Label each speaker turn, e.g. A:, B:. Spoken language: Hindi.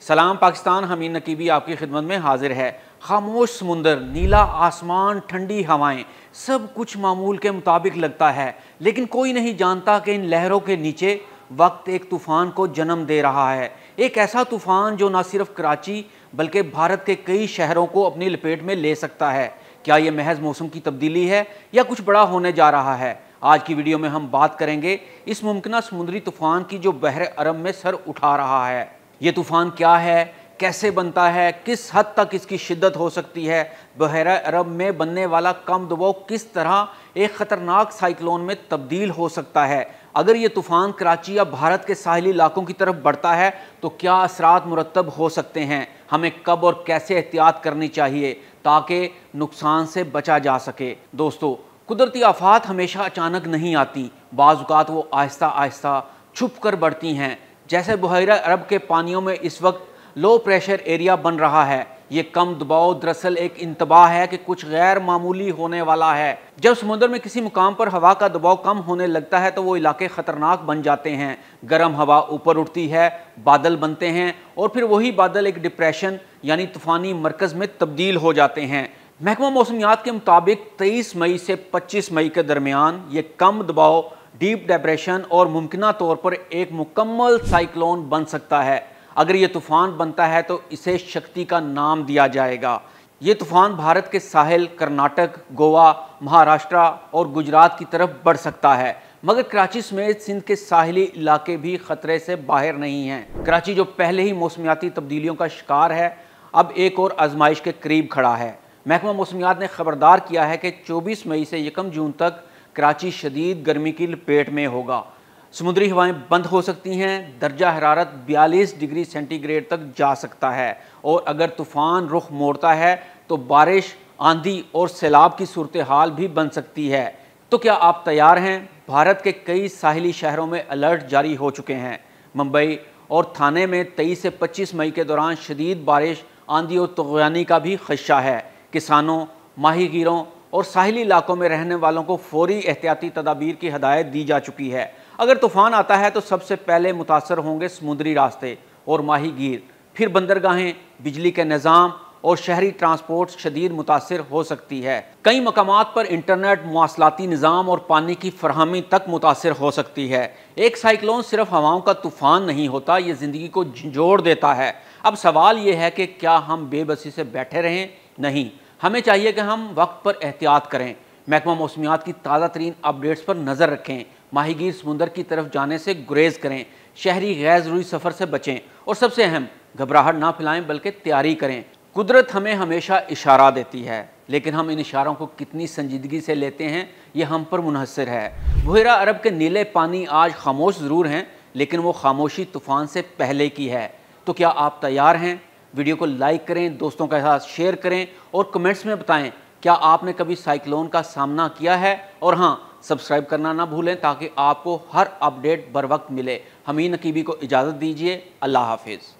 A: सलाम पाकिस्तान, हमीद नकीबी आपकी खिदमत में हाजिर है। खामोश समुंदर, नीला आसमान, ठंडी हवाएं, सब कुछ मामूल के मुताबिक लगता है, लेकिन कोई नहीं जानता कि इन लहरों के नीचे वक्त एक तूफ़ान को जन्म दे रहा है। एक ऐसा तूफ़ान जो न सिर्फ कराची बल्कि भारत के कई शहरों को अपनी लपेट में ले सकता है। क्या ये महज मौसम की तब्दीली है या कुछ बड़ा होने जा रहा है? आज की वीडियो में हम बात करेंगे इस मुमकिन समुद्री तूफ़ान की जो बहर अरब में सर उठा रहा है। ये तूफ़ान क्या है, कैसे बनता है, किस हद तक इसकी शिद्दत हो सकती है, बहरा अरब में बनने वाला कम दबाव किस तरह एक ख़तरनाक साइक्लोन में तब्दील हो सकता है। अगर ये तूफ़ान कराची या भारत के साहिली इलाकों की तरफ बढ़ता है तो क्या असरात मुरतब हो सकते हैं, हमें कब और कैसे एहतियात करनी चाहिए ताकि नुकसान से बचा जा सके। दोस्तों, कुदरती आफात हमेशा अचानक नहीं आती, बाज़ औक़ात वो आहिस्ता आहिस्ता छुप कर बढ़ती हैं। जैसे बहरा अरब के पानियों में इस वक्त लो प्रेशर एरिया बन रहा है। ये कम दबाव दरअसल एक इंतबाह है कि कुछ गैर मामूली होने वाला है। जब समुद्र में किसी मुकाम पर हवा का दबाव कम होने लगता है तो वो इलाके ख़तरनाक बन जाते हैं। गर्म हवा ऊपर उठती है, बादल बनते हैं और फिर वही बादल एक डिप्रेशन यानी तूफ़ानी मरकज़ में तब्दील हो जाते हैं। महकमा मौसमियात के मुताबिक 23 मई से 25 मई के दरमियान ये कम दबाव डीप डिप्रेशन और मुमकिन तौर पर एक मुकम्मल साइक्लोन बन सकता है। अगर ये तूफ़ान बनता है तो इसे शक्ति का नाम दिया जाएगा। ये तूफ़ान भारत के साहिल, कर्नाटक, गोवा, महाराष्ट्र और गुजरात की तरफ बढ़ सकता है, मगर कराची समेत सिंध के साहिली इलाके भी ख़तरे से बाहर नहीं हैं। कराची जो पहले ही मौसमियाती तब्दीलियों का शिकार है, अब एक और आजमाइश के करीब खड़ा है। महकमा मौसमियात ने खबरदार किया है कि 24 मई से 1 जून तक कराची शदीद गर्मी की लपेट में होगा। समुद्री हवाएं बंद हो सकती हैं, दर्जा हरारत 42 डिग्री सेंटीग्रेड तक जा सकता है और अगर तूफ़ान रुख मोड़ता है तो बारिश, आंधी और सैलाब की सूरत हाल भी बन सकती है। तो क्या आप तैयार हैं? भारत के कई साहिली शहरों में अलर्ट जारी हो चुके हैं। मुंबई और थाने में 23 से 25 मई के दौरान शदीद बारिश, आंधी और तूफ़ानी का भी खदशा है। किसानों, माहीगीरों और साहिली इलाकों में रहने वालों को फौरी एहतियाती तदाबीर की हदायत दी जा चुकी है। अगर तूफ़ान आता है तो सबसे पहले मुतासर होंगे समुद्री रास्ते और माहीगीर, फिर बंदरगाहें, बिजली के निज़ाम और शहरी ट्रांसपोर्ट शदीद मुतासर हो सकती है। कई मकामात पर इंटरनेट, मवासलाती निज़ाम और पानी की फरहमी तक मुतासर हो सकती है। एक साइक्लोन सिर्फ हवाओं का तूफ़ान नहीं होता, ये ज़िंदगी को झंझोड़ देता है। अब सवाल ये है कि क्या हम बेबसी से बैठे रहें? नहीं, हमें चाहिए कि हम वक्त पर एहतियात करें। महकमा मौसमियात की ताज़ा तरीन अपडेट्स पर नज़र रखें, माहीगीर समुंदर की तरफ जाने से गुरेज करें, शहरी गैर ज़रूरी सफ़र से बचें और सबसे अहम, घबराहट ना फैलाएं बल्कि तैयारी करें। कुदरत हमें हमेशा इशारा देती है, लेकिन हम इन इशारों को कितनी संजीदगी से लेते हैं ये हम पर मुनहसर है। बहरा अरब के नीले पानी आज खामोश ज़रूर हैं, लेकिन वो खामोशी तूफ़ान से पहले की है। तो क्या आप तैयार हैं? वीडियो को लाइक करें, दोस्तों के साथ शेयर करें और कमेंट्स में बताएं क्या आपने कभी साइक्लोन का सामना किया है। और हाँ, सब्सक्राइब करना ना भूलें ताकि आपको हर अपडेट बर वक्त मिले। हमीद नकीबी को इजाज़त दीजिए। अल्लाह हाफिज़।